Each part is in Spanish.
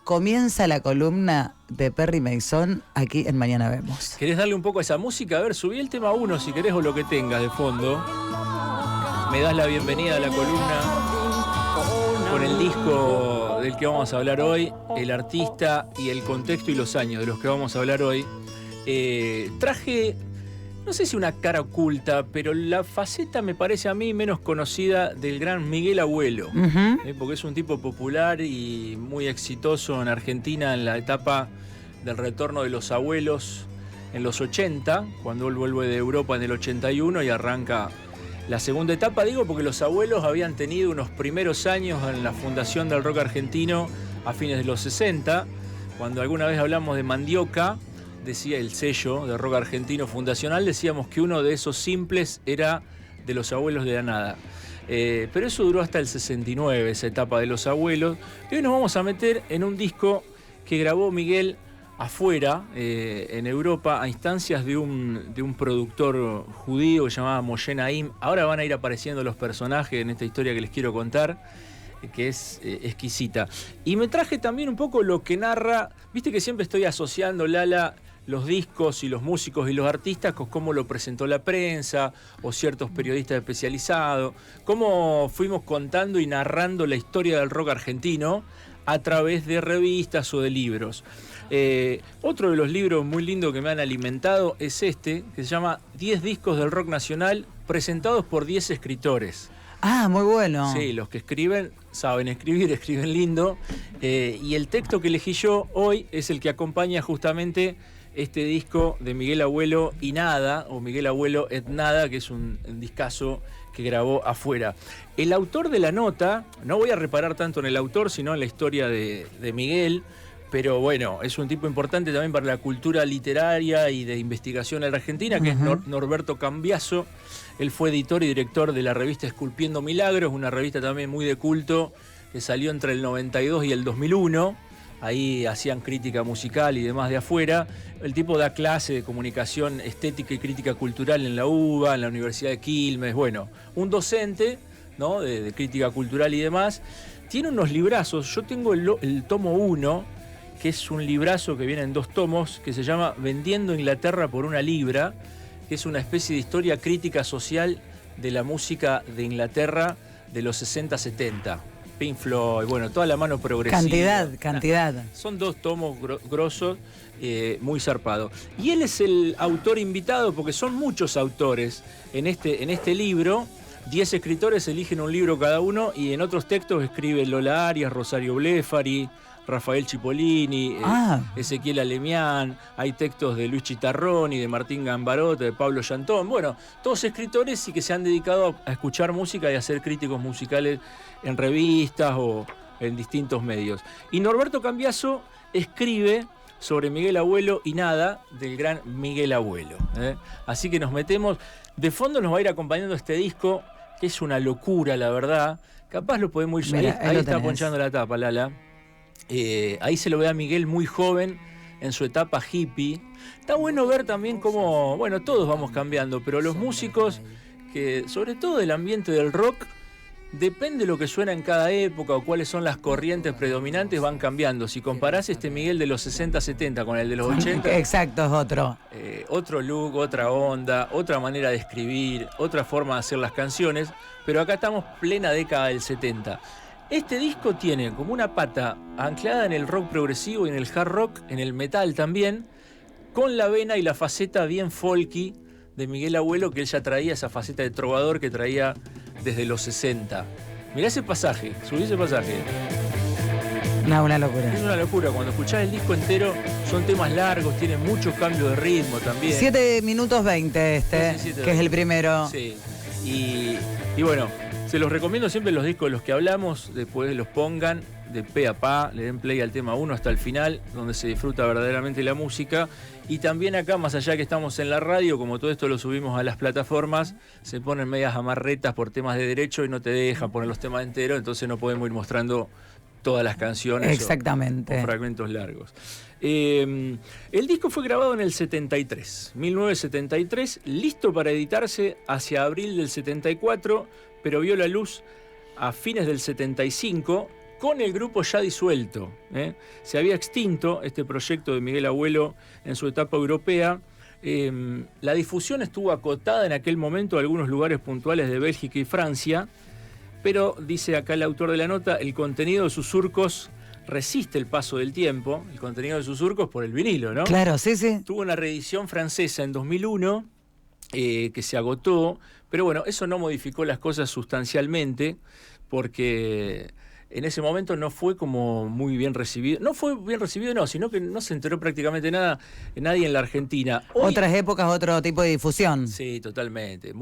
comienza la columna de Perry Mason aquí en Mañana Vemos. ¿Querés darle un poco a esa música? A ver, subí el tema 1 si querés o lo que tengas de fondo. Me das la bienvenida a la columna con el disco del que vamos a hablar hoy, el artista y el contexto y los años de los que vamos a hablar hoy. Traje, no sé si una cara oculta, pero la faceta me parece a mí menos conocida del gran Miguel Abuelo, porque es un tipo popular y muy exitoso en Argentina en la etapa del retorno de los abuelos en los 80, cuando él vuelve de Europa en el 81 y arranca la segunda etapa. Digo porque los abuelos habían tenido unos primeros años en la fundación del rock argentino a fines de los 60, cuando alguna vez hablamos de Mandioca, decía el sello de rock argentino fundacional, decíamos que uno de esos simples era de los abuelos de la nada. Pero eso duró hasta el 69, esa etapa de los abuelos. Y hoy nos vamos a meter en un disco que grabó Miguel afuera, en Europa, a instancias de un productor judío que se llamaba Moshe Naim. Ahora van a ir apareciendo los personajes en esta historia que les quiero contar, que es exquisita. Y me traje también un poco lo que narra, viste que siempre estoy asociando, Lala, los discos y los músicos y los artistas con cómo lo presentó la prensa o ciertos periodistas especializados, cómo fuimos contando y narrando la historia del rock argentino a través de revistas o de libros. Otro de los libros muy lindos que me han alimentado es este, que se llama 10 discos del rock nacional presentados por 10 escritores. Ah, muy bueno. Sí, los que escriben saben escribir, escriben lindo. Y el texto que elegí yo hoy es el que acompaña justamente este disco de Miguel Abuelo y Nada, o Miguel Abuelo et Nada, que es un discazo que grabó afuera. El autor de la nota, no voy a reparar tanto en el autor, sino en la historia de Miguel, pero bueno, es un tipo importante también para la cultura literaria y de investigación en la Argentina, que es Norberto Cambiaso. Él fue editor y director de la revista Esculpiendo Milagros, una revista también muy de culto, que salió entre el 92 y el 2001. Ahí hacían crítica musical y demás de afuera. El tipo da clase de comunicación estética y crítica cultural en la UBA, en la Universidad de Quilmes. Bueno, un docente, ¿no?, de crítica cultural y demás. Tiene unos librazos. Yo tengo el tomo 1, que es un librazo que viene en 2 tomos, que se llama Vendiendo Inglaterra por una libra, que es una especie de historia crítica social de la música de Inglaterra de los 60-70. Pink Floyd, bueno, toda la mano progresiva. Cantidad. Son 2 tomos grosos, muy zarpados. Y él es el autor invitado, porque son muchos autores en este libro. 10 escritores eligen un libro cada uno, y en otros textos escribe Lola Arias, Rosario Blefari, Rafael Cipollini, Ezequiel Alemián, hay textos de Luis Chitarroni, de Martín Gambarote, de Pablo Llantón. Bueno, todos escritores y que se han dedicado a escuchar música y a ser críticos musicales en revistas o en distintos medios. Y Norberto Cambiaso escribe sobre Miguel Abuelo y Nada, del gran Miguel Abuelo. Así que nos metemos. De fondo nos va a ir acompañando este disco, que es una locura, la verdad. Capaz lo podemos ir... Mira, ahí está ponchando la tapa, Lala. Ahí se lo ve a Miguel muy joven, en su etapa hippie. Está bueno ver también cómo, bueno, todos vamos cambiando, pero los músicos, que sobre todo del ambiente del rock, depende de lo que suena en cada época o cuáles son las corrientes predominantes, van cambiando. Si comparás este Miguel de los 60-70 con el de los 80... Exacto, es otro. Otro look, otra onda, otra manera de escribir, otra forma de hacer las canciones, pero acá estamos plena década del 70. Este disco tiene como una pata anclada en el rock progresivo y en el hard rock, en el metal también, con la vena y la faceta bien folky de Miguel Abuelo, que él ya traía esa faceta de trovador que traía desde los 60. Mirá ese pasaje, subí ese pasaje. No, una locura. Es una locura, cuando escuchás el disco entero son temas largos, tienen muchos cambios de ritmo también. 7 minutos 20 que es el primero. Sí, y bueno, se los recomiendo siempre los discos de los que hablamos, después los pongan de pe a pa, le den play al tema 1 hasta el final, donde se disfruta verdaderamente la música. Y también acá, más allá que estamos en la radio, como todo esto lo subimos a las plataformas, se ponen medias amarretas por temas de derecho y no te dejan poner los temas enteros, entonces no podemos ir mostrando todas las canciones. Exactamente. O fragmentos largos. El disco fue grabado en el 73, 1973, listo para editarse hacia abril del 74, pero vio la luz a fines del 75, con el grupo ya disuelto. Se había extinto este proyecto de Miguel Abuelo en su etapa europea. La difusión estuvo acotada en aquel momento a algunos lugares puntuales de Bélgica y Francia, pero, dice acá el autor de la nota, el contenido de sus surcos resiste el paso del tiempo, el contenido de sus surcos por el vinilo, ¿no? Claro, sí, sí. Tuvo una reedición francesa en 2001 que se agotó, pero bueno, eso no modificó las cosas sustancialmente, porque en ese momento no fue como muy bien recibido. No fue bien recibido, no, sino que no se enteró prácticamente nadie en la Argentina. Hoy, otras épocas, otro tipo de difusión. Sí, totalmente.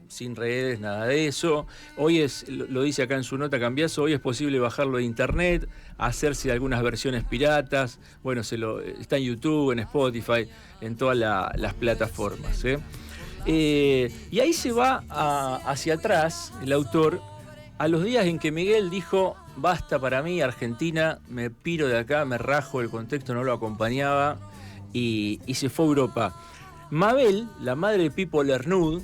Sin redes, nada de eso. Hoy lo dice acá en su nota Cambiazo, hoy es posible bajarlo de internet, hacerse algunas versiones piratas. Bueno, está en YouTube, en Spotify, en todas las plataformas. Y ahí se va hacia atrás el autor, a los días en que Miguel dijo: basta para mí, Argentina, me piro de acá, me rajo, el contexto no lo acompañaba, y se fue a Europa. Mabel, la madre de Pipo Lernud,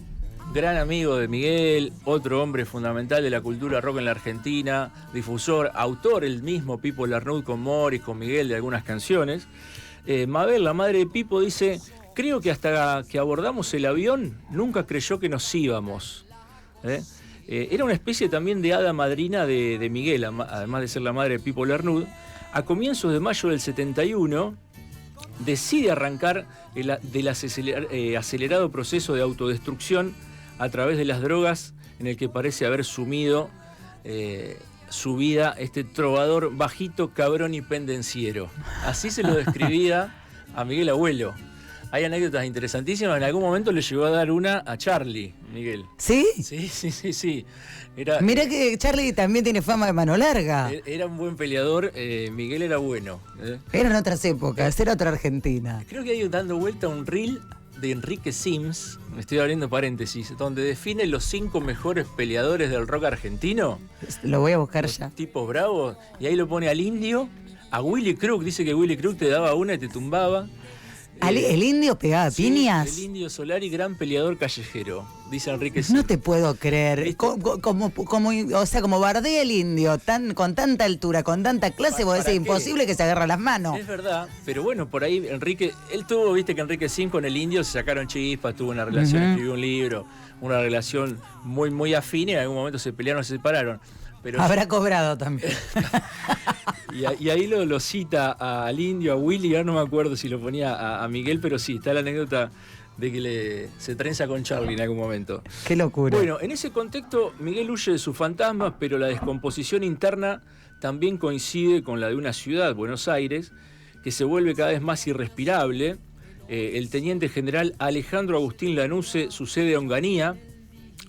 gran amigo de Miguel, otro hombre fundamental de la cultura rock en la Argentina, difusor, autor el mismo Pipo Lernud con Morris, con Miguel de algunas canciones. Mabel, la madre de Pipo, dice: creo que hasta que abordamos el avión nunca creyó que nos íbamos. Era una especie también de hada madrina de Miguel, además de ser la madre de Pipo Lernud. A comienzos de mayo del 71, decide arrancar del acelerado proceso de autodestrucción a través de las drogas en el que parece haber sumido su vida este trovador bajito, cabrón y pendenciero. Así se lo describía a Miguel Abuelo. Hay anécdotas interesantísimas. En algún momento le llegó a dar una a Charlie, Miguel. ¿Sí? Sí. Mirá que Charlie también tiene fama de mano larga. Era un buen peleador, Miguel era bueno. Eran otras épocas, era otra Argentina. Creo que hay dando vuelta un reel de Enrique Sims, me estoy abriendo paréntesis, donde define los 5 mejores peleadores del rock argentino. Lo voy a buscar ya. Tipos bravos, y ahí lo pone al Indio, a Willy Crook, dice que Willy Crook te daba una y te tumbaba. ¿El Indio pegaba piñas? El Indio Solari, gran peleador callejero, dice Enrique Sims. No te puedo creer. Como bardea el Indio, con tanta altura, con tanta clase, vos decís, imposible que se agarra las manos. Es verdad, pero bueno, por ahí Enrique, viste que Enrique Sims con el Indio se sacaron chispas, tuvo una relación, escribió un libro, una relación muy, muy afín, y en algún momento se pelearon, se separaron. Pero habrá cobrado también. Y ahí lo cita al Indio, a Willy, ahora no me acuerdo si lo ponía a Miguel, pero sí, está la anécdota de que se trenza con Charlie en algún momento. Qué locura. Bueno, en ese contexto, Miguel huye de sus fantasmas, pero la descomposición interna también coincide con la de una ciudad, Buenos Aires, que se vuelve cada vez más irrespirable. El teniente general Alejandro Agustín Lanuse sucede a Onganía,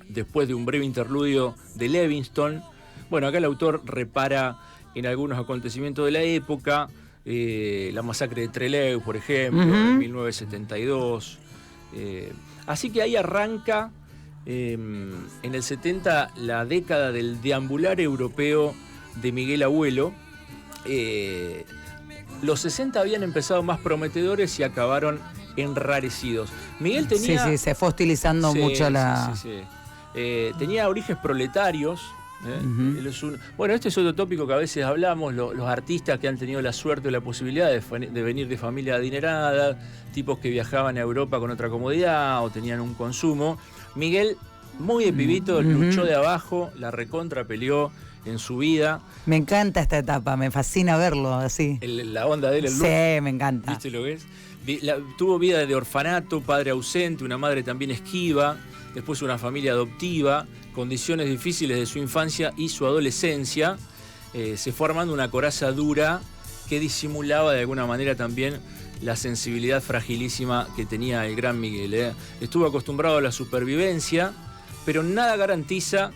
después de un breve interludio de Levingston. Bueno, acá el autor repara en algunos acontecimientos de la época, la masacre de Trelew, por ejemplo, en 1972. Así que ahí arranca en el 70 la década del deambular europeo de Miguel Abuelo. Los 60 habían empezado más prometedores y acabaron enrarecidos. Miguel tenía... Sí, se fue hostilizando mucho la... Sí. Tenía orígenes proletarios. Bueno, este es otro tópico que a veces hablamos, los artistas que han tenido la suerte o la posibilidad de venir de familia adinerada, tipos que viajaban a Europa con otra comodidad o tenían un consumo. Miguel, muy de pibito, luchó de abajo, la recontra peleó en su vida. Me encanta esta etapa, me fascina verlo así. La onda de él, el look. Sí, me encanta. ¿Viste lo que es? Tuvo vida de orfanato, padre ausente, una madre también esquiva, después una familia adoptiva, condiciones difíciles de su infancia y su adolescencia. Se fue armando una coraza dura que disimulaba de alguna manera también la sensibilidad fragilísima que tenía el gran Miguel. Estuvo acostumbrado a la supervivencia, pero nada garantiza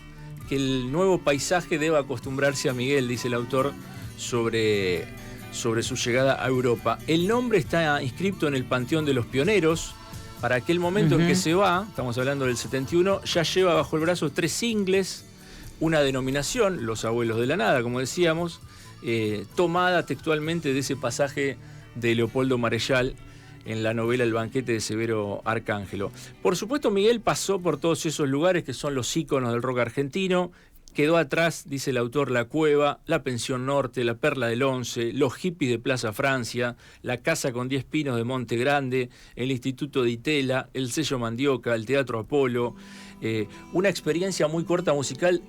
que el nuevo paisaje deba acostumbrarse a Miguel, dice el autor, sobre su llegada a Europa. El nombre está inscripto en el Panteón de los Pioneros. Para aquel momento en que se va, estamos hablando del 71, ya lleva bajo el brazo 3 singles, una denominación, Los Abuelos de la Nada, como decíamos, tomada textualmente de ese pasaje de Leopoldo Marechal en la novela El banquete de Severo Arcángelo. Por supuesto, Miguel pasó por todos esos lugares que son los íconos del rock argentino, Quedó atrás, dice el autor, La Cueva, La Pensión Norte, La Perla del Once, Los Hippies de Plaza Francia, La Casa con 10 Pinos de Monte Grande, el Instituto de Itela, el Sello Mandioca, el Teatro Apolo. Una experiencia muy corta musical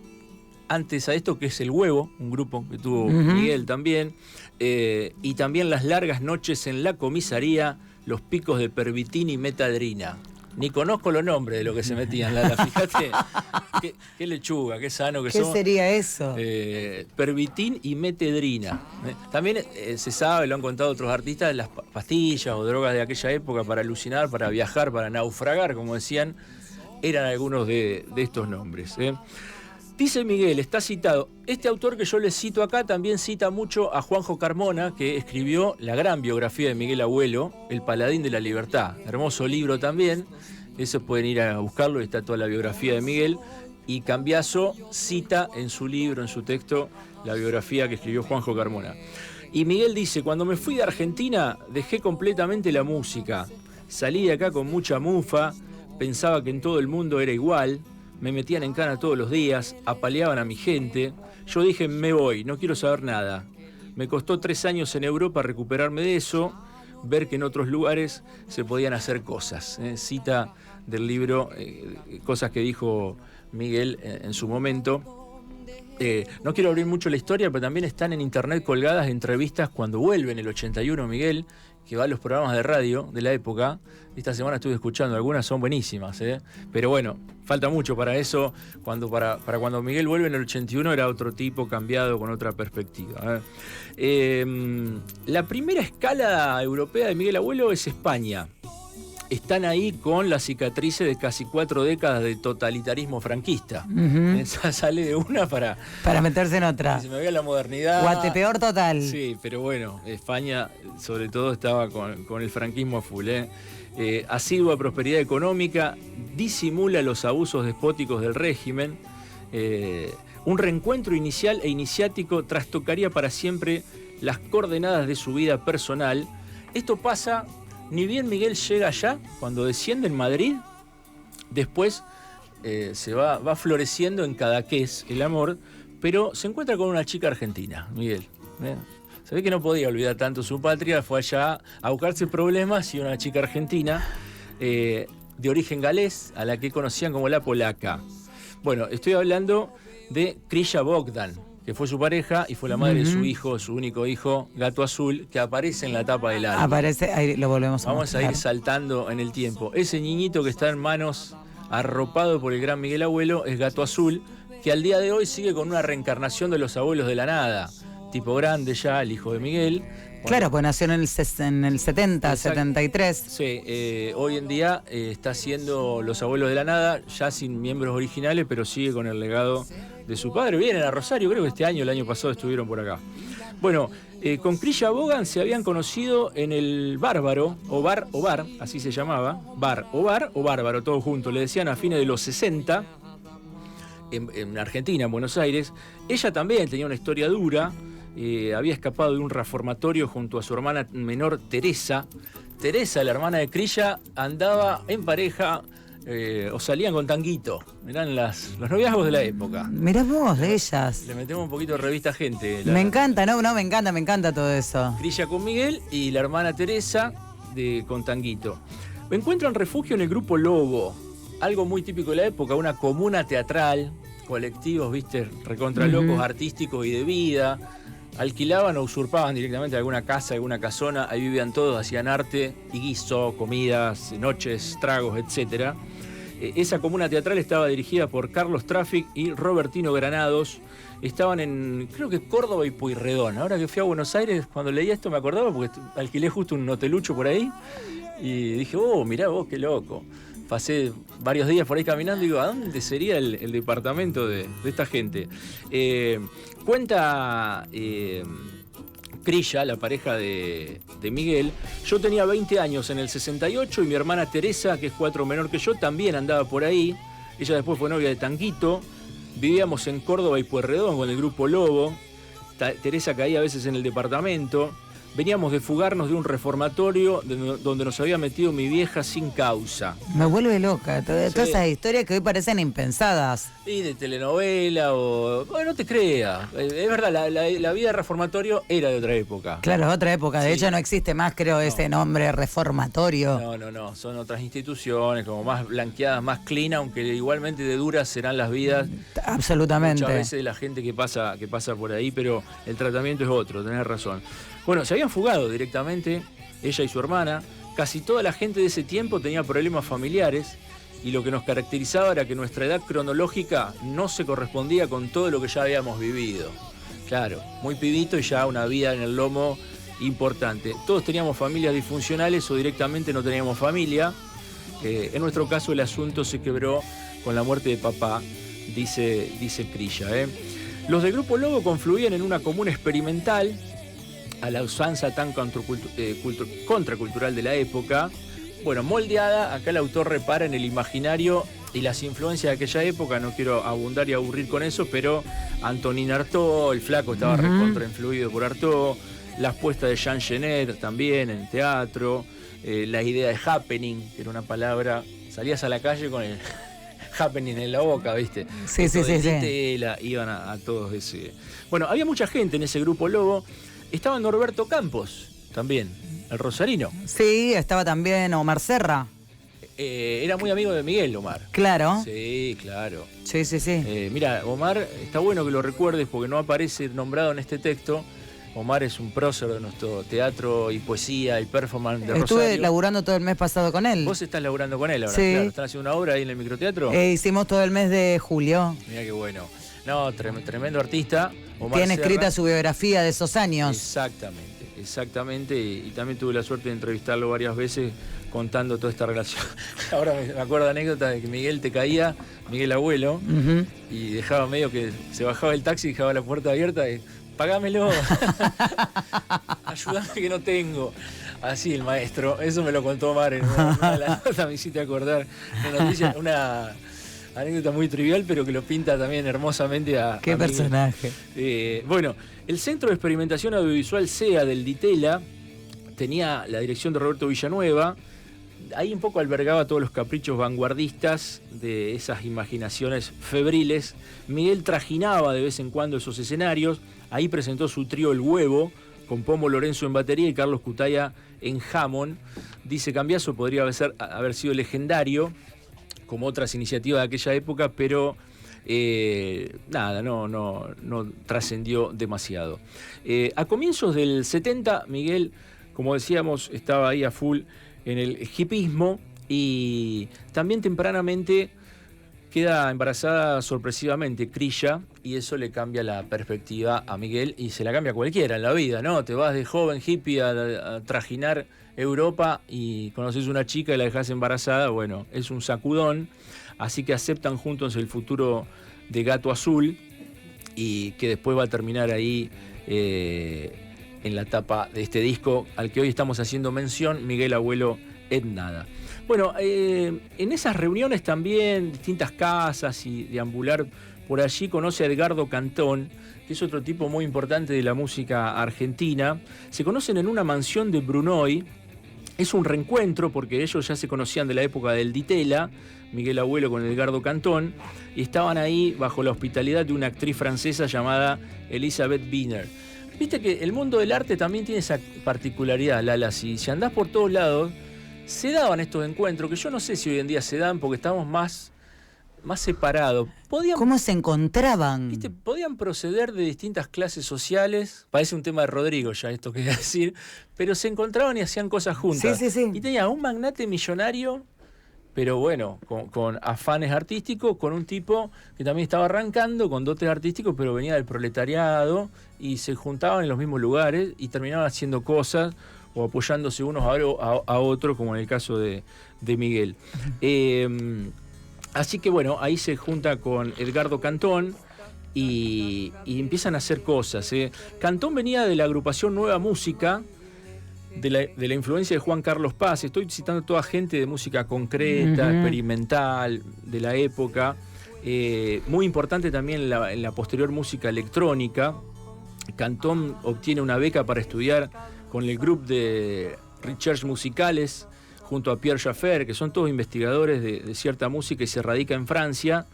antes a esto, que es El Huevo, un grupo que tuvo Miguel también, y también Las Largas Noches en la Comisaría, Los Picos de Pervitín y Metadrina. Ni conozco los nombres de lo que se metían, Lala. Fíjate, qué lechuga, qué sano que son. ¿Qué sería eso? Pervitín y metedrina. También se sabe, lo han contado otros artistas, las pastillas o drogas de aquella época para alucinar, para viajar, para naufragar, como decían, eran algunos de estos nombres. Dice Miguel, está citado. Este autor que yo les cito acá también cita mucho a Juanjo Carmona, que escribió la gran biografía de Miguel Abuelo, El Paladín de la Libertad. Hermoso libro también. Eso pueden ir a buscarlo, está toda la biografía de Miguel. Y Cambiaso cita en su libro, en su texto, la biografía que escribió Juanjo Carmona. Y Miguel dice, cuando me fui de Argentina, dejé completamente la música. Salí de acá con mucha mufa, pensaba que en todo el mundo era igual. Me metían en cana todos los días, apaleaban a mi gente. Yo dije, me voy, no quiero saber nada. Me costó 3 años en Europa recuperarme de eso, ver que en otros lugares se podían hacer cosas. Cita del libro cosas que dijo Miguel en su momento. No quiero abrir mucho la historia, pero también están en internet colgadas entrevistas cuando vuelve en el 81 Miguel, que va a los programas de radio de la época. Esta semana estuve escuchando, algunas son buenísimas, pero bueno, falta mucho para eso. Para cuando Miguel vuelve en el 81 era otro tipo, cambiado, con otra perspectiva. La primera escala europea de Miguel Abuelo es España. Están ahí con las cicatrices de casi 4 décadas de totalitarismo franquista. Sale de una para meterse en otra. Se me veía la modernidad. Guatepeor total. Sí, pero bueno, España sobre todo estaba con el franquismo a full. Asidua prosperidad económica, disimula los abusos despóticos del régimen. Un reencuentro inicial e iniciático trastocaría para siempre las coordenadas de su vida personal. Esto pasa... Ni bien Miguel llega allá, cuando desciende en Madrid, después se va floreciendo en Cadaqués el amor, pero se encuentra con una chica argentina, Miguel. Se ve que no podía olvidar tanto su patria, fue allá a buscarse problemas y una chica argentina de origen galés, a la que conocían como la polaca. Bueno, estoy hablando de Krysia Bogdan, que fue su pareja y fue la madre de su hijo, su único hijo, Gato Azul, que aparece en la tapa del álbum. Aparece, ahí lo volvemos a Vamos mostrar. a ir saltando en el tiempo. Ese niñito que está en manos, arropado por el gran Miguel Abuelo, es Gato Azul, que al día de hoy sigue con una reencarnación de los abuelos de la nada. Tipo grande ya, el hijo de Miguel. Claro, pues nació en el 70, 73. Sí, hoy en día está haciendo Los Abuelos de la Nada, ya sin miembros originales, pero sigue con el legado de su padre. Vienen a Rosario, creo que este año, el año pasado estuvieron por acá. Bueno, con Krysia Bogdan se habían conocido en el Bárbaro, o Bar, así se llamaba, Bar o Bárbaro, todo junto. Le decían a fines de los 60, en Argentina, en Buenos Aires. Ella también tenía una historia dura. Había escapado de un reformatorio junto a su hermana menor Teresa. Teresa, la hermana de Krysia, andaba en pareja o salían con Tanguito. Eran los noviazgos de la época. Mirá vos, de ellas. Le metemos un poquito de revista Gente. Me encanta, me encanta todo eso. Krysia con Miguel y la hermana Teresa con Tanguito. Encuentran refugio en el grupo Lobo, algo muy típico de la época, una comuna teatral, colectivos, viste, recontra locos, artísticos y de vida. Alquilaban o usurpaban directamente alguna casa, alguna casona, ahí vivían todos, hacían arte y guiso, comidas, noches, tragos, etc. Esa comuna teatral estaba dirigida por Carlos Traffic y Robertino Granados. Estaban en, creo que Córdoba y Pueyrredón. Ahora que fui a Buenos Aires, cuando leía esto me acordaba porque alquilé justo un hotelucho por ahí y dije, mirá vos, qué loco. Pasé varios días por ahí caminando y digo, ¿a dónde sería el departamento de esta gente? Cuenta Krysia, la pareja de Miguel. Yo tenía 20 años en el 68 y mi hermana Teresa, que es 4 menor que yo, también andaba por ahí. Ella después fue novia de Tanguito. Vivíamos en Córdoba y Pueyrredón con el grupo Lobo. Teresa caía a veces en el departamento. Veníamos de fugarnos de un reformatorio donde nos había metido mi vieja sin causa. Me vuelve loca. Todas esas historias que hoy parecen impensadas. Y de telenovela o... Bueno, no te creas. Es verdad, la vida de reformatorio era de otra época. Claro, otra época. De hecho, no existe más, creo, ese nombre reformatorio. No. Son otras instituciones como más blanqueadas, más clean, aunque igualmente de duras serán las vidas. Absolutamente. Muchas veces de la gente que pasa por ahí, pero el tratamiento es otro, tenés razón. Bueno, se habían fugado directamente, ella y su hermana. Casi toda la gente de ese tiempo tenía problemas familiares y lo que nos caracterizaba era que nuestra edad cronológica no se correspondía con todo lo que ya habíamos vivido. Claro, muy pibito y ya una vida en el lomo importante. Todos teníamos familias disfuncionales o directamente no teníamos familia. En nuestro caso el asunto se quebró con la muerte de papá, dice Crilla. Los del Grupo Lobo confluían en una comuna experimental a la usanza tan contracultural de la época. Bueno, moldeada, acá el autor repara en el imaginario y las influencias de aquella época. No quiero abundar y aburrir con eso, pero Antonin Artaud, el flaco estaba recontrainfluido por Artaud, las puestas de Jean Genet también en teatro, la idea de happening, que era una palabra, salías a la calle con el happening en la boca, ¿viste? Sí. Iban a todos ese... Bueno, había mucha gente en ese Grupo Lobo. Estaba Norberto Campos, también, el rosarino. Sí, estaba también Omar Serra. Era muy amigo de Miguel, Omar. Claro. Sí, claro. Sí. Mira, Omar, está bueno que lo recuerdes porque no aparece nombrado en este texto. Omar es un prócer de nuestro teatro y poesía y performance de Rosario. Estuve laburando todo el mes pasado con él. Vos estás laburando con él ahora, sí. Claro. ¿Están haciendo una obra ahí en el microteatro? Hicimos todo el mes de julio. Mira qué bueno. No, tremendo artista. Omar Tiene Serra. Escrita su biografía de esos años. Exactamente. Y también tuve la suerte de entrevistarlo varias veces contando toda esta relación. Ahora me acuerdo de anécdota de que Miguel te caía, Miguel abuelo, y dejaba medio que se bajaba el taxi y dejaba la puerta abierta y pagámelo. Ayúdame que no tengo. Así el maestro. Eso me lo contó Omar en una de las notas, me hiciste acordar. Una anécdota muy trivial, pero que lo pinta también hermosamente a Qué personaje. Bueno, el Centro de Experimentación Audiovisual SEA del Ditela tenía la dirección de Roberto Villanueva. Ahí un poco albergaba todos los caprichos vanguardistas de esas imaginaciones febriles. Miguel trajinaba de vez en cuando esos escenarios. Ahí presentó su trío El Huevo, con Pomo Lorenzo en batería y Carlos Cutaya en Hammond. Dice Cambiaso podría haber sido legendario, como otras iniciativas de aquella época, pero no trascendió demasiado. A comienzos del 70, Miguel, como decíamos, estaba ahí a full en el hipismo y también tempranamente queda embarazada sorpresivamente Crilla y eso le cambia la perspectiva a Miguel y se la cambia a cualquiera en la vida, ¿no? Te vas de joven hippie a trajinar Europa y conoces una chica y la dejas embarazada, bueno, es un sacudón, así que aceptan juntos el futuro de Gato Azul y que después va a terminar ahí en la tapa de este disco al que hoy estamos haciendo mención, Miguel Abuelo en Nada. Bueno, en esas reuniones también, distintas casas y deambular por allí, conoce a Edgardo Cantón, que es otro tipo muy importante de la música argentina. Se conocen en una mansión de Brunoy. Es un reencuentro porque ellos ya se conocían de la época del Ditela, Miguel Abuelo con Edgardo Cantón, y estaban ahí bajo la hospitalidad de una actriz francesa llamada Elisabeth Wiener. Viste que el mundo del arte también tiene esa particularidad, Lala. Si andás por todos lados, se daban estos encuentros, que yo no sé si hoy en día se dan porque estamos más separados. ¿Cómo se encontraban? ¿Viste? Podían proceder de distintas clases sociales. Parece un tema de Rodrigo ya esto que voy a decir. Pero se encontraban y hacían cosas juntas. Sí. Y tenía un magnate millonario, pero bueno, con afanes artísticos, con un tipo que también estaba arrancando, con dotes artísticos, pero venía del proletariado, y se juntaban en los mismos lugares y terminaban haciendo cosas o apoyándose unos a otros, como en el caso de Miguel. Así que bueno, ahí se junta con Edgardo Cantón y empiezan a hacer cosas. Cantón venía de la agrupación Nueva Música, de la influencia de Juan Carlos Paz. Estoy citando toda gente de música concreta, experimental, de la época. Muy importante también en la posterior música electrónica. Cantón obtiene una beca para estudiar con el grupo de Recherche Musicales, junto a Pierre Jaffer, que son todos investigadores de cierta música y se radica en Francia.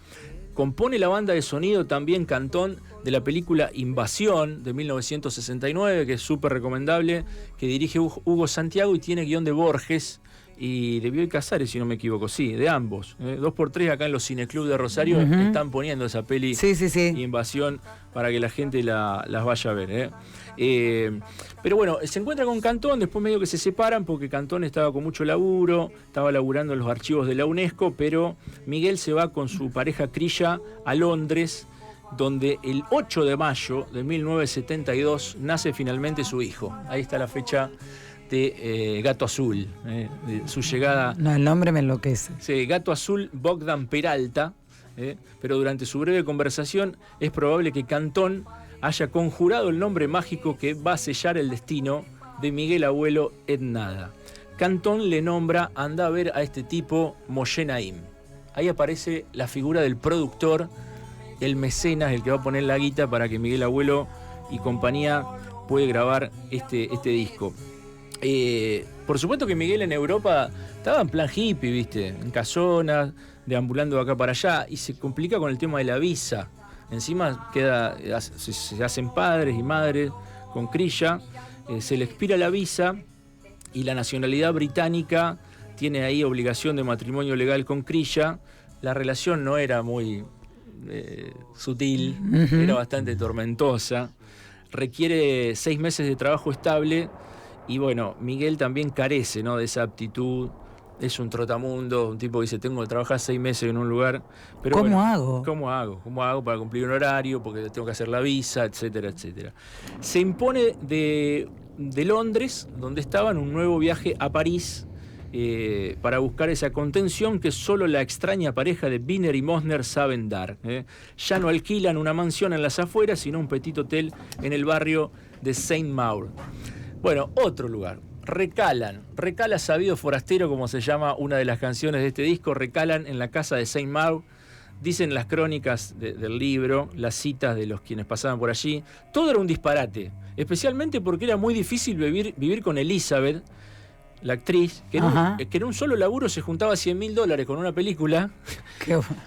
Compone la banda de sonido también Cantón de la película Invasión de 1969, que es súper recomendable, que dirige Hugo Santiago y tiene guión de Borges y de Bioy Casares, si no me equivoco, sí, de ambos. 2x3 acá en los Cineclub de Rosario están poniendo esa peli Invasión para que la gente las vaya a ver. Pero bueno, se encuentra con Cantón, después medio que se separan porque Cantón estaba con mucho laburo, estaba laburando en los archivos de la UNESCO, pero Miguel se va con su pareja Crilla a Londres, donde el 8 de mayo de 1972 nace finalmente su hijo. Ahí está la fecha de Gato Azul, de su llegada. No, el nombre me enloquece. Sí, Gato Azul Bogdan Peralta, pero durante su breve conversación es probable que Cantón haya conjurado el nombre mágico que va a sellar el destino de Miguel Abuelo en nada. Cantón le nombra, anda a ver a este tipo, Moshe Naim. Ahí aparece la figura del productor, el mecenas, el que va a poner la guita para que Miguel Abuelo y compañía puede grabar este disco. Por supuesto que Miguel en Europa estaba en plan hippie, ¿viste? En casonas, deambulando de acá para allá, y se complica con el tema de la visa. Encima se hacen padres y madres con Crilla, se le expira la visa y la nacionalidad británica tiene ahí obligación de matrimonio legal con Crilla. La relación no era muy sutil, era bastante tormentosa, requiere 6 meses de trabajo estable. Y bueno, Miguel también carece, ¿no?, de esa aptitud. Es un trotamundo, un tipo que dice, tengo que trabajar 6 meses en un lugar. Pero ¿Cómo hago? ¿Cómo hago para cumplir un horario? Porque tengo que hacer la visa, etcétera, etcétera. Se impone de Londres, donde estaban, un nuevo viaje a París para buscar esa contención que solo la extraña pareja de Wiener y Mosner saben dar. Ya no alquilan una mansión en las afueras, sino un petit hotel en el barrio de Saint-Maur. Bueno, otro lugar. Recala sabido forastero, como se llama una de las canciones de este disco. Recalan en la casa de Saint-Maur. Dicen las crónicas del libro, las citas de los quienes pasaban por allí. Todo era un disparate, especialmente porque era muy difícil vivir con Elizabeth, la actriz, que en un solo laburo se juntaba $100.000 con una película.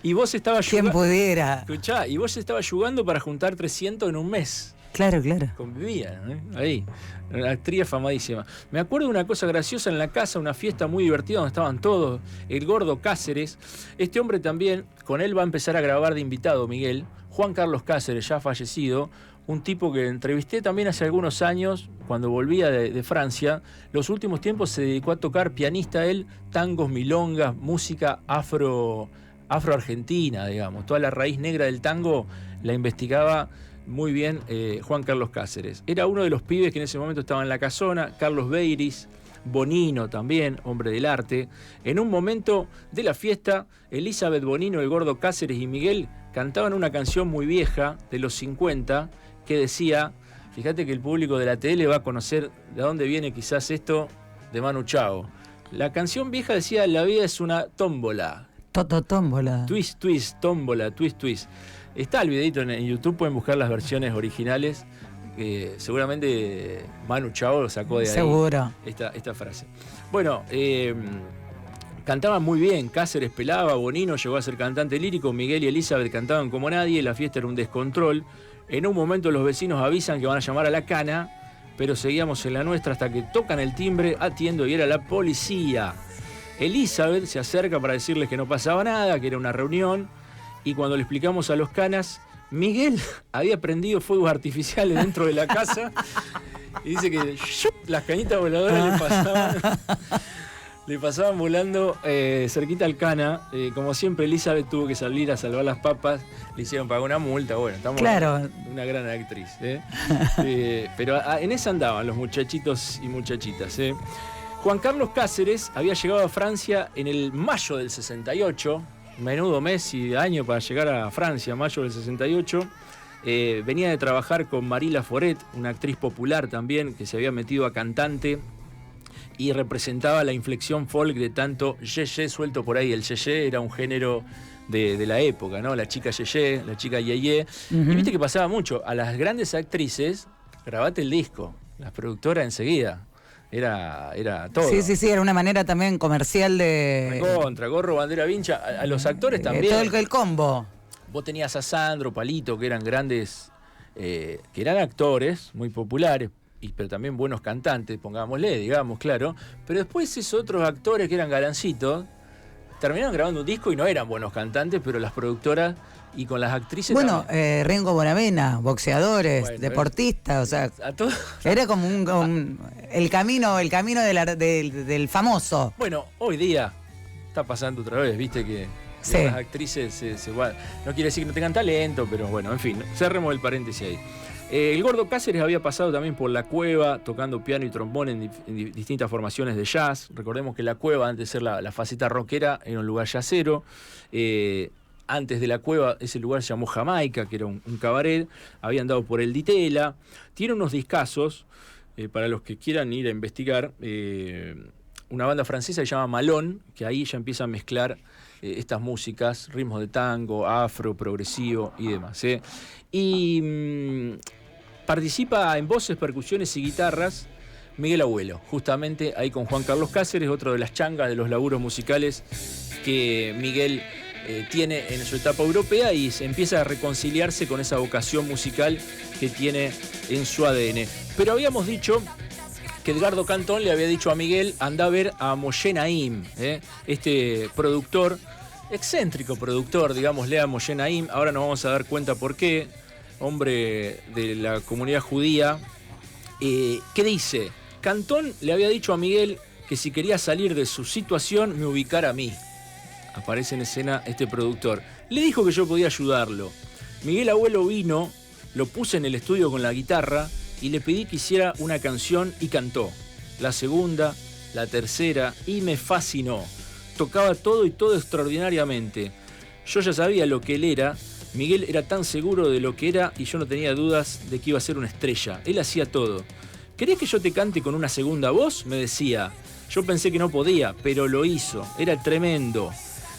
Y vos estabas ¿Quién pudiera? Escuchá, y vos estabas jugando para juntar 300 en un mes. Claro, claro. Convivían, ahí. Una actriz afamadísima. Me acuerdo de una cosa graciosa en la casa, una fiesta muy divertida donde estaban todos. El Gordo Cáceres. Este hombre también, con él va a empezar a grabar de invitado Miguel. Juan Carlos Cáceres, ya fallecido. Un tipo que entrevisté también hace algunos años, cuando volvía de Francia. Los últimos tiempos se dedicó a tocar, pianista él, tangos, milongas, música afro-argentina, digamos. Toda la raíz negra del tango la investigaba muy bien Juan Carlos Cáceres. Era uno de los pibes que en ese momento estaba en la casona. Carlos Beiris, Bonino también, hombre del arte. En un momento de la fiesta, Elizabeth Bonino, el Gordo Cáceres y Miguel cantaban una canción muy vieja de los 50 que decía, fíjate que el público de la tele va a conocer de dónde viene quizás esto, de Manu Chao. La canción vieja decía, la vida es una tómbola. Tómbola. Twist, twist, tómbola, twist, twist. Está el videito en YouTube, pueden buscar las versiones originales. Seguramente Manu Chao lo sacó de ahí. Seguro. Esta frase. Bueno, cantaban muy bien. Cáceres pelaba, Bonino llegó a ser cantante lírico, Miguel y Elizabeth cantaban como nadie, la fiesta era un descontrol. En un momento los vecinos avisan que van a llamar a la cana, pero seguíamos en la nuestra hasta que tocan el timbre, atiendo y era la policía. Elizabeth se acerca para decirles que no pasaba nada, que era una reunión. Y cuando le explicamos a los canas, Miguel había prendido fuegos artificiales dentro de la casa y dice que las cañitas voladoras le pasaban volando cerquita al cana. Como siempre, Elizabeth tuvo que salir a salvar las papas, le hicieron pagar una multa. Bueno, estamos una gran actriz. Pero en esa andaban los muchachitos y muchachitas. Juan Carlos Cáceres había llegado a Francia en el mayo del 68. Menudo mes y año para llegar a Francia, mayo del 68. Venía de trabajar con Marie Laforet, una actriz popular también, que se había metido a cantante y representaba la inflexión folk de tanto yeye suelto por ahí. El yeye era un género de la época, ¿no? La chica yeye, la chica yeye. Y viste que pasaba mucho. A las grandes actrices, grabate el disco. Las productoras enseguida. Era todo. Sí, era una manera también comercial de... Contra, gorro, bandera, vincha. A los actores también. Todo el combo. Vos tenías a Sandro, Palito, que eran grandes, que eran actores muy populares, pero también buenos cantantes, pongámosle, digamos, claro. Pero después esos otros actores que eran galancitos, terminaron grabando un disco y no eran buenos cantantes, pero las productoras y con las actrices... Bueno, Rengo Bonavena, boxeadores, deportistas, o sea, era como el camino del famoso. Bueno, hoy día está pasando otra vez, viste que las actrices se van. No quiere decir que no tengan talento, pero bueno, en fin, cerremos el paréntesis ahí. El Gordo Cáceres había pasado también por La Cueva, tocando piano y trombón en distintas formaciones de jazz. Recordemos que La Cueva, antes de ser la faceta rockera, era un lugar jazzero. Antes de La Cueva, ese lugar se llamó Jamaica, que era un cabaret. Había andado por el Ditela. Tiene unos discazos, para los que quieran ir a investigar. Una banda francesa que se llama Malone, que ahí ya empieza a mezclar estas músicas, ritmos de tango, afro, progresivo y demás. Y participa en voces, percusiones y guitarras Miguel Abuelo, justamente ahí con Juan Carlos Cáceres, otro de las changas de los laburos musicales que Miguel tiene en su etapa europea, y se empieza a reconciliarse con esa vocación musical que tiene en su ADN. Pero habíamos dicho que Edgardo Cantón le había dicho a Miguel: anda a ver a Moshe Naim, este productor, excéntrico productor, digámosle, a Moshe Naim. Ahora nos vamos a dar cuenta por qué. Hombre de la comunidad judía. ¿Qué dice? Cantón le había dicho a Miguel que si quería salir de su situación me ubicara a mí. Aparece en escena este productor. Le dijo que yo podía ayudarlo. Miguel Abuelo vino, lo puse en el estudio con la guitarra y le pedí que hiciera una canción y cantó. La segunda, la tercera, y me fascinó. Tocaba todo y todo extraordinariamente. Yo ya sabía lo que él era. Miguel era tan seguro de lo que era y yo no tenía dudas de que iba a ser una estrella. Él hacía todo. ¿Querés que yo te cante con una segunda voz?, me decía. Yo pensé que no podía, pero lo hizo. Era tremendo.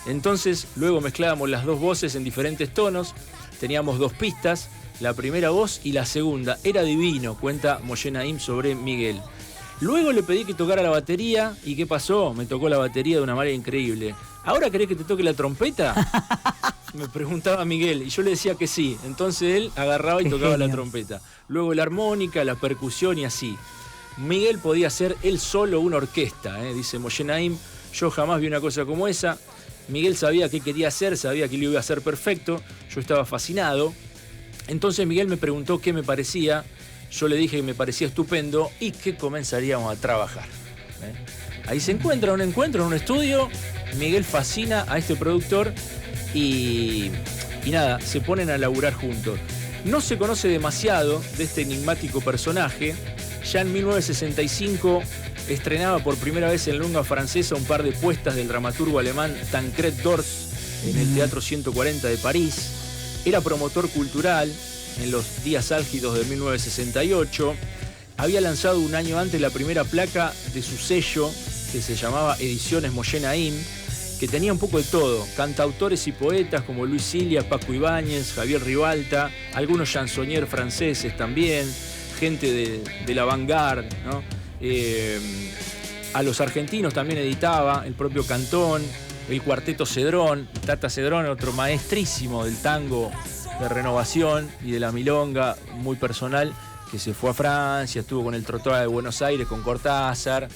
Entonces, luego mezclábamos las dos voces en diferentes tonos. Teníamos dos pistas, la primera voz y la segunda. Era divino, cuenta Moshe Naim sobre Miguel. Luego le pedí que tocara la batería. ¿Y qué pasó? Me tocó la batería de una manera increíble. ¿Ahora querés que te toque la trompeta?, me preguntaba Miguel, y yo le decía que sí. Entonces él agarraba y tocaba la trompeta. Luego la armónica, la percusión y así. Miguel podía ser él solo una orquesta, dice Moshe Naim. Yo jamás vi una cosa como esa. Miguel sabía qué quería hacer, sabía que lo iba a hacer perfecto. Yo estaba fascinado. Entonces Miguel me preguntó qué me parecía. Yo le dije que me parecía estupendo y que comenzaríamos a trabajar. Ahí se encuentra un encuentro en un estudio. Miguel fascina a este productor y nada, se ponen a laburar juntos. No se conoce demasiado de este enigmático personaje. Ya en 1965 estrenaba por primera vez en lengua francesa un par de puestas del dramaturgo alemán Tancred Dors en el Teatro 140 de París. Era promotor cultural en los días álgidos de 1968. Había lanzado un año antes la primera placa de su sello, que se llamaba Ediciones Moshe Naim, que tenía un poco de todo: cantautores y poetas como Luis Silia, Paco Ibáñez, Javier Ribalta, algunos chansonniers franceses también, gente de la vanguard, ¿no? A los argentinos también editaba el propio Cantón, el Cuarteto Cedrón, Tata Cedrón, otro maestrísimo del tango de renovación y de la milonga, muy personal, que se fue a Francia, estuvo con el Trottola de Buenos Aires, con Cortázar.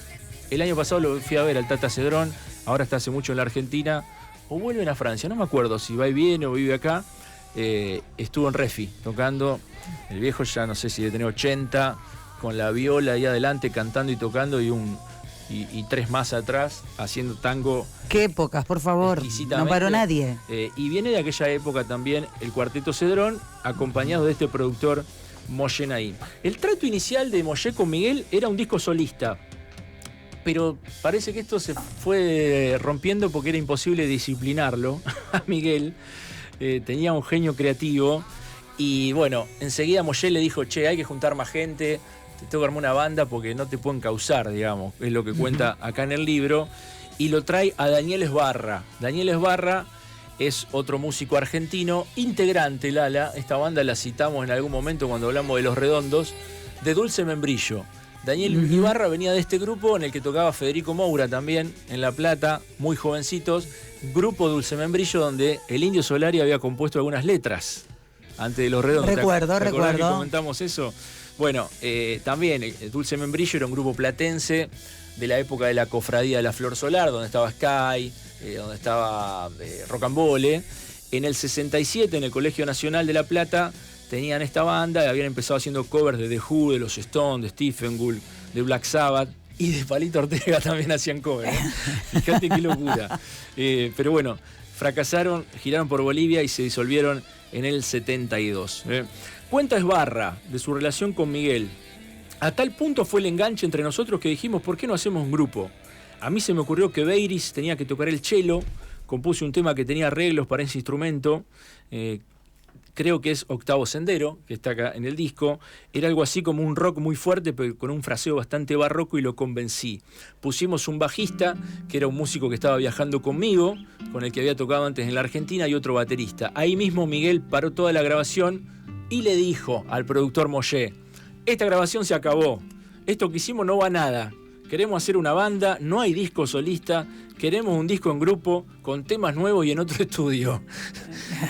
El año pasado lo fui a ver al Tata Cedrón, ahora está hace mucho en la Argentina, o vuelven a Francia, no me acuerdo si va y viene o vive acá. Estuvo en Refi tocando, el viejo ya no sé si debe tener 80, con la viola ahí adelante cantando y tocando, y tres más atrás haciendo tango. Qué épocas, por favor, no paró nadie. Y viene de aquella época también el Cuarteto Cedrón, acompañado de este productor Moshe Naim. El trato inicial de Moshe con Miguel era un disco solista, pero parece que esto se fue rompiendo porque era imposible disciplinarlo a Miguel. Tenía un genio creativo y bueno, enseguida Moshe le dijo: che, hay que juntar más gente, te tengo que armar una banda porque no te pueden causar, digamos, es lo que cuenta acá en el libro. Y lo trae a Daniel Esbarra. Daniel Esbarra es otro músico argentino, integrante, Lala. Esta banda la citamos en algún momento cuando hablamos de Los Redondos. de Dulce Membrillo. Daniel Ibarra venía de este grupo en el que tocaba Federico Moura también, en La Plata, muy jovencitos. Grupo Dulce Membrillo donde el Indio Solari había compuesto algunas letras antes de Los Redondos. Recuerdo. Que comentamos eso? Bueno, también Dulce Membrillo era un grupo platense de la época de la Cofradía de la Flor Solar, donde estaba Sky, donde estaba Rocambole. En el 67, en el Colegio Nacional de La Plata, tenían esta banda y habían empezado haciendo covers de The Who, de los Stones, de Stephen Gould, de Black Sabbath y de Palito Ortega también hacían covers. Fíjate qué locura. Pero bueno, fracasaron, giraron por Bolivia y se disolvieron en el 72. Cuenta Esbarra de su relación con Miguel. A tal punto fue el enganche entre nosotros que dijimos, ¿por qué no hacemos un grupo? A mí se me ocurrió que Beiris tenía que tocar el cello, compuse un tema que tenía arreglos para ese instrumento, creo que es Octavo Sendero, que está acá en el disco. Era algo así como un rock muy fuerte, pero con un fraseo bastante barroco, y lo convencí. Pusimos un bajista, que era un músico que estaba viajando conmigo, con el que había tocado antes en la Argentina, y otro baterista. Ahí mismo Miguel paró toda la grabación y le dijo al productor Moyé: esta grabación se acabó, esto que hicimos no va a nada. Queremos hacer una banda, no hay disco solista, queremos un disco en grupo, con temas nuevos y en otro estudio.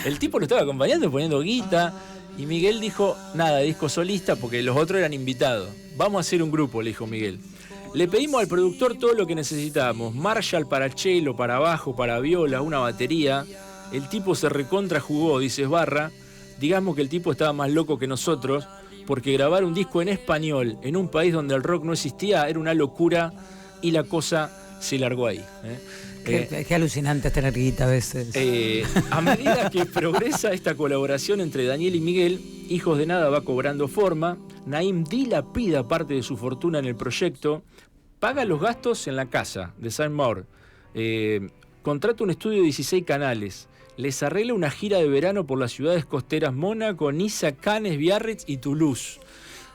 El tipo lo estaba acompañando, poniendo guita, y Miguel dijo, nada, disco solista, porque los otros eran invitados. Vamos a hacer un grupo, le dijo Miguel. Le pedimos al productor todo lo que necesitábamos, Marshall para cello, para bajo, para viola, una batería. El tipo se recontra jugó, dice Esbarra. Digamos que el tipo estaba más loco que nosotros, porque grabar un disco en español en un país donde el rock no existía era una locura, y la cosa se largó ahí. Qué alucinante es tener guita a veces. A medida que progresa esta colaboración entre Daniel y Miguel, Hijos de Nada va cobrando forma. Naim dilapida parte de su fortuna en el proyecto, paga los gastos en la casa de Saint Maur, contrata un estudio de 16 canales, les arregla una gira de verano por las ciudades costeras Mónaco, Niza, Cannes, Biarritz y Toulouse.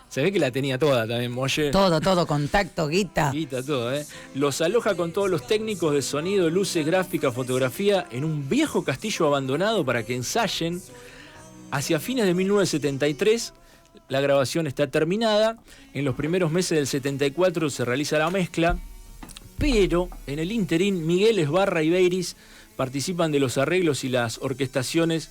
Se ve que la tenía toda también, Moye. Todo, contacto, guita. Guita, todo, Los aloja con todos los técnicos de sonido, luces, gráfica, fotografía en un viejo castillo abandonado para que ensayen. Hacia fines de 1973, la grabación está terminada. En los primeros meses del 74 se realiza la mezcla. Pero en el ínterin, Miguel, Esbarra y Beiris participan de los arreglos y las orquestaciones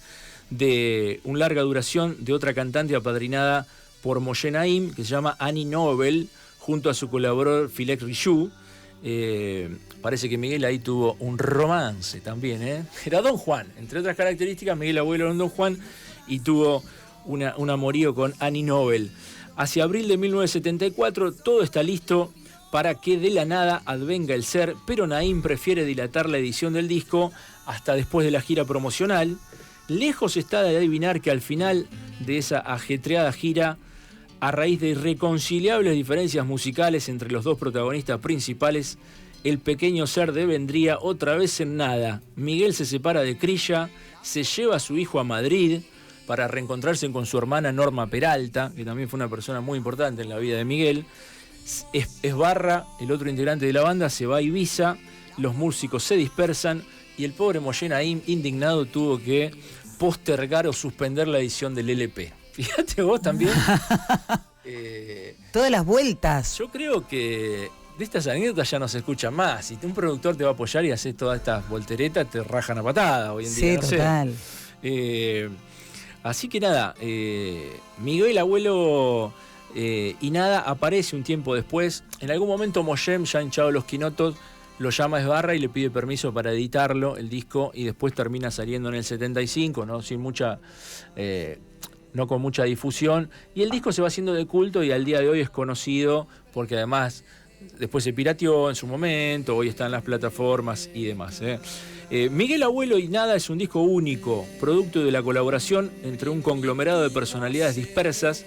de una larga duración de otra cantante apadrinada por Moyé Naim, que se llama Annie Nobel, junto a su colaborador Philek Richoux. Parece que Miguel ahí tuvo un romance también, Era Don Juan, entre otras características, Miguel abuelo era Don Juan, y tuvo un amorío con Annie Nobel. Hacia abril de 1974 todo está listo para que de la nada advenga el ser, pero Naim prefiere dilatar la edición del disco hasta después de la gira promocional. Lejos está de adivinar que al final de esa ajetreada gira, a raíz de irreconciliables diferencias musicales entre los dos protagonistas principales, el pequeño ser devendría otra vez en nada. Miguel se separa de Crilla, se lleva a su hijo a Madrid para reencontrarse con su hermana Norma Peralta, que también fue una persona muy importante en la vida de Miguel. Esbarra, el otro integrante de la banda, se va a Ibiza, los músicos se dispersan y el pobre Moyé Naim, indignado, tuvo que postergar o suspender la edición del LP. Fíjate vos también. Todas las vueltas. Yo creo que de estas anécdotas ya no se escuchan más. Si un productor te va a apoyar y haces todas estas volteretas, te rajan a patada hoy en día. Sí, no total. Así que nada, Miguel abuelo y nada aparece un tiempo después. En algún momento Moyé, ya hinchado los quinotos, lo llama a Esbarra y le pide permiso para editarlo, el disco, y después termina saliendo en el 75, ¿no? No con mucha difusión. Y el disco se va haciendo de culto y al día de hoy es conocido porque además después se pirateó en su momento, hoy está en las plataformas y demás. Miguel Abuelo y Nada es un disco único, producto de la colaboración entre un conglomerado de personalidades dispersas,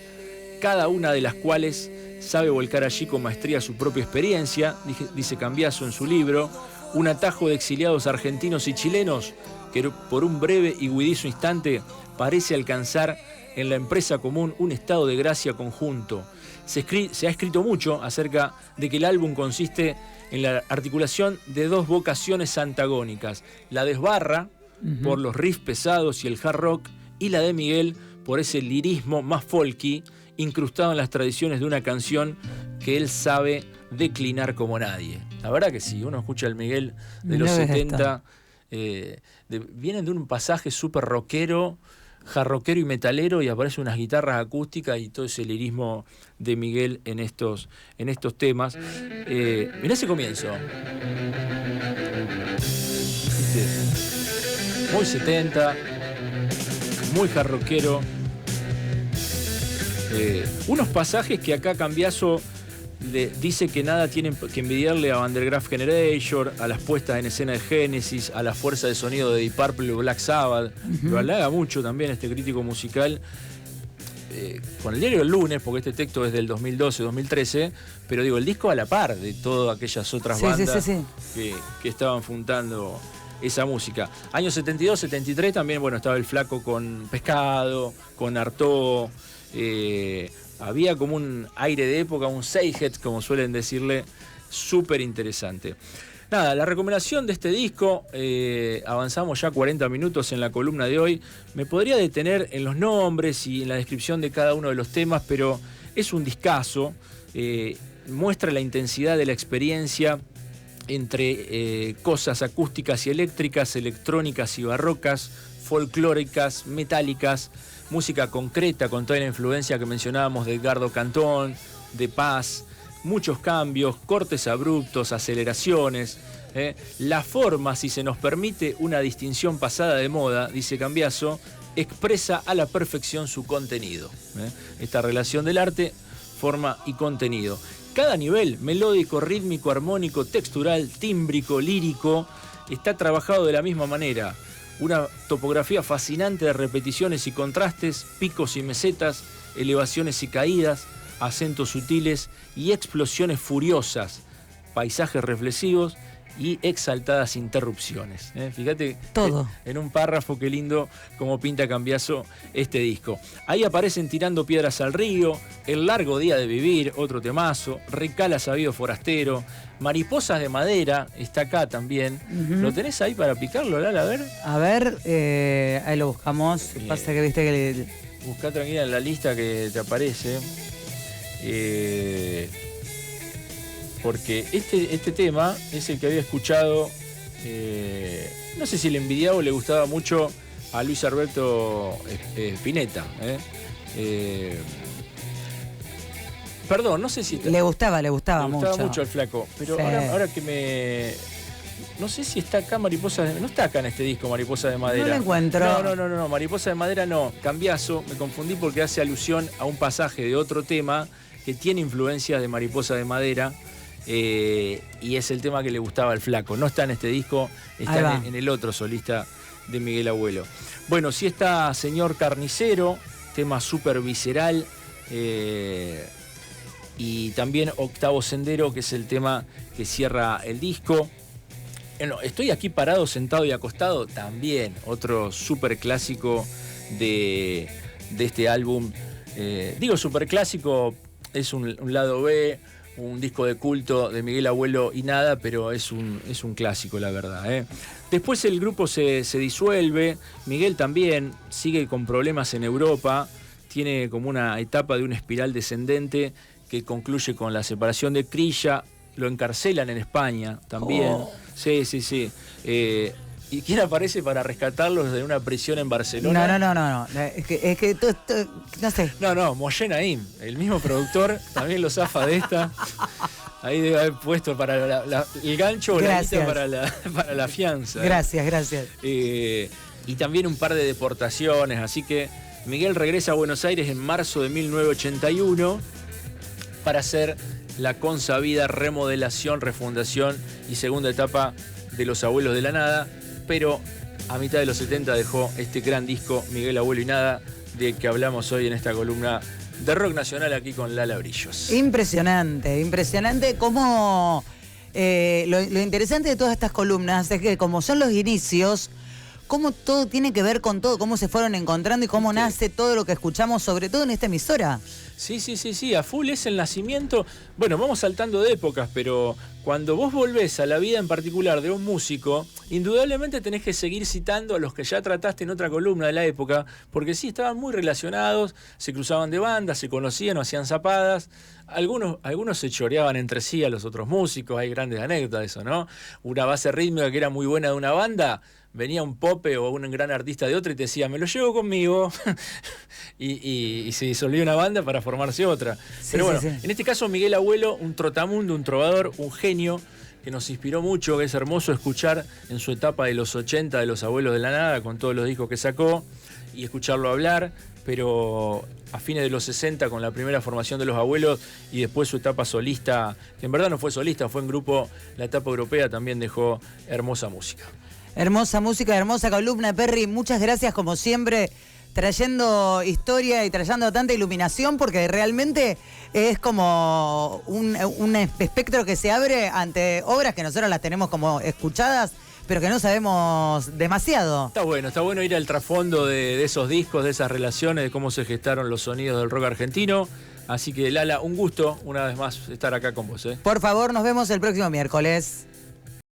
cada una de las cuales sabe volcar allí con maestría su propia experiencia, dice Cambiaso en su libro, un atajo de exiliados argentinos y chilenos que por un breve y huidizo instante parece alcanzar en la empresa común un estado de gracia conjunto. Se ha escrito mucho acerca de que el álbum consiste en la articulación de dos vocaciones antagónicas, la de Esbarra por los riffs pesados y el hard rock, y la de Miguel por ese lirismo más folky incrustado en las tradiciones de una canción que él sabe declinar como nadie. La verdad que sí, uno escucha al Miguel de los 70, vienen de un pasaje súper rockero, jarroquero y metalero, y aparecen unas guitarras acústicas y todo ese lirismo de Miguel en estos temas. Mirá ese comienzo. Muy 70, muy jarroquero. Unos pasajes que acá Cambiaso dice que nada tienen que envidiarle a Underground Generation, a las puestas en escena de Genesis, a la fuerza de sonido de Deep Purple o Black Sabbath. Lo halaga mucho también este crítico musical. Con el diario El Lunes, porque este texto es del 2012-2013, pero digo, el disco a la par de todas aquellas otras bandas que estaban fundando esa música. Años 72, 73 también, bueno, estaba el Flaco con Pescado, con Artaud. Había como un aire de época, un Seihet, como suelen decirle, súper interesante. Nada, la recomendación de este disco, avanzamos ya 40 minutos en la columna de hoy. Me podría detener en los nombres y en la descripción de cada uno de los temas, pero es un discazo, muestra la intensidad de la experiencia entre cosas acústicas y eléctricas, electrónicas y barrocas, folclóricas, metálicas, música concreta con toda la influencia que mencionábamos de Edgardo Cantón, de Paz, muchos cambios, cortes abruptos, aceleraciones. La forma, si se nos permite una distinción pasada de moda, dice Cambiaso, expresa a la perfección su contenido. Esta relación del arte, forma y contenido. Cada nivel, melódico, rítmico, armónico, textural, tímbrico, lírico, está trabajado de la misma manera. Una topografía fascinante de repeticiones y contrastes, picos y mesetas, elevaciones y caídas, acentos sutiles y explosiones furiosas, paisajes reflexivos y exaltadas interrupciones. Fíjate todo en un párrafo, qué lindo como pinta Cambiaso este disco. Ahí aparecen Tirando Piedras al Río, El Largo Día de Vivir, otro temazo, Recala Sabido Forastero, Mariposas de Madera, está acá también. ¿Lo tenés ahí para picarlo, Lala? A ver. A ver, ahí lo buscamos. Pasa que viste que buscá tranquila en la lista que te aparece. Porque este tema es el que había escuchado, no sé si le envidiaba o le gustaba mucho a Luis Alberto Spinetta. Perdón, no sé si... Le gustaba mucho al Flaco, pero sí. ahora que me... No sé si está acá Mariposa de... No está acá en este disco Mariposa de Madera. No lo encuentro. No, Mariposa de Madera no. Cambiaso, me confundí porque hace alusión a un pasaje de otro tema que tiene influencias de Mariposa de Madera. Y es el tema que le gustaba al Flaco. No está en este disco, está en el otro solista de Miguel Abuelo. Bueno, sí está Señor Carnicero, tema súper visceral. Y también Octavo Sendero, que es el tema que cierra el disco. Bueno, Estoy aquí parado, sentado y acostado, también otro súper clásico de este álbum. Digo súper clásico, es un lado B, un disco de culto de Miguel Abuelo y nada, pero es un clásico, la verdad. Después el grupo se disuelve, Miguel también sigue con problemas en Europa, tiene como una etapa de una espiral descendente que concluye con la separación de Crilla, lo encarcelan en España también. Sí. ¿Y quién aparece para rescatarlos de una prisión en Barcelona? No. Es que no sé. No, Moyen Naim, el mismo productor, también lo zafa de esta. Ahí debe haber puesto para el gancho o la guita para la fianza. Gracias. Y también un par de deportaciones, así que Miguel regresa a Buenos Aires en marzo de 1981 para hacer la consabida remodelación, refundación y segunda etapa de Los Abuelos de la Nada, pero a mitad de los 70 dejó este gran disco Miguel Abuelo y Nada, del que hablamos hoy en esta columna de rock nacional aquí con Lala Brillos. Impresionante cómo lo interesante de todas estas columnas es que como son los inicios, cómo todo tiene que ver con todo, cómo se fueron encontrando y cómo nace todo lo que escuchamos, sobre todo en esta emisora. Sí, a full es el nacimiento. Bueno, vamos saltando de épocas, pero cuando vos volvés a la vida en particular de un músico, indudablemente tenés que seguir citando a los que ya trataste en otra columna de la época, porque sí, estaban muy relacionados, se cruzaban de bandas, se conocían o hacían zapadas. Algunos se choreaban entre sí a los otros músicos, hay grandes anécdotas de eso, ¿no? Una base rítmica que era muy buena de una banda, venía un pope o un gran artista de otra y te decía, me lo llevo conmigo. y se disolvió una banda para formarse otra. Pero bueno, en este caso Miguel Abuelo, un trotamundo, un trovador, un genio, que nos inspiró mucho, que es hermoso escuchar en su etapa de los 80 de Los Abuelos de la Nada, con todos los discos que sacó, y escucharlo hablar, pero a fines de los 60 con la primera formación de Los Abuelos y después su etapa solista, que en verdad no fue solista, fue en grupo, la etapa europea también dejó hermosa música. Hermosa música, hermosa columna, Perry. Muchas gracias, como siempre, trayendo historia y trayendo tanta iluminación, porque realmente es como un espectro que se abre ante obras que nosotros las tenemos como escuchadas, pero que no sabemos demasiado. Está bueno ir al trasfondo de esos discos, de esas relaciones, de cómo se gestaron los sonidos del rock argentino. Así que, Lala, un gusto una vez más estar acá con vos. Por favor, nos vemos el próximo miércoles.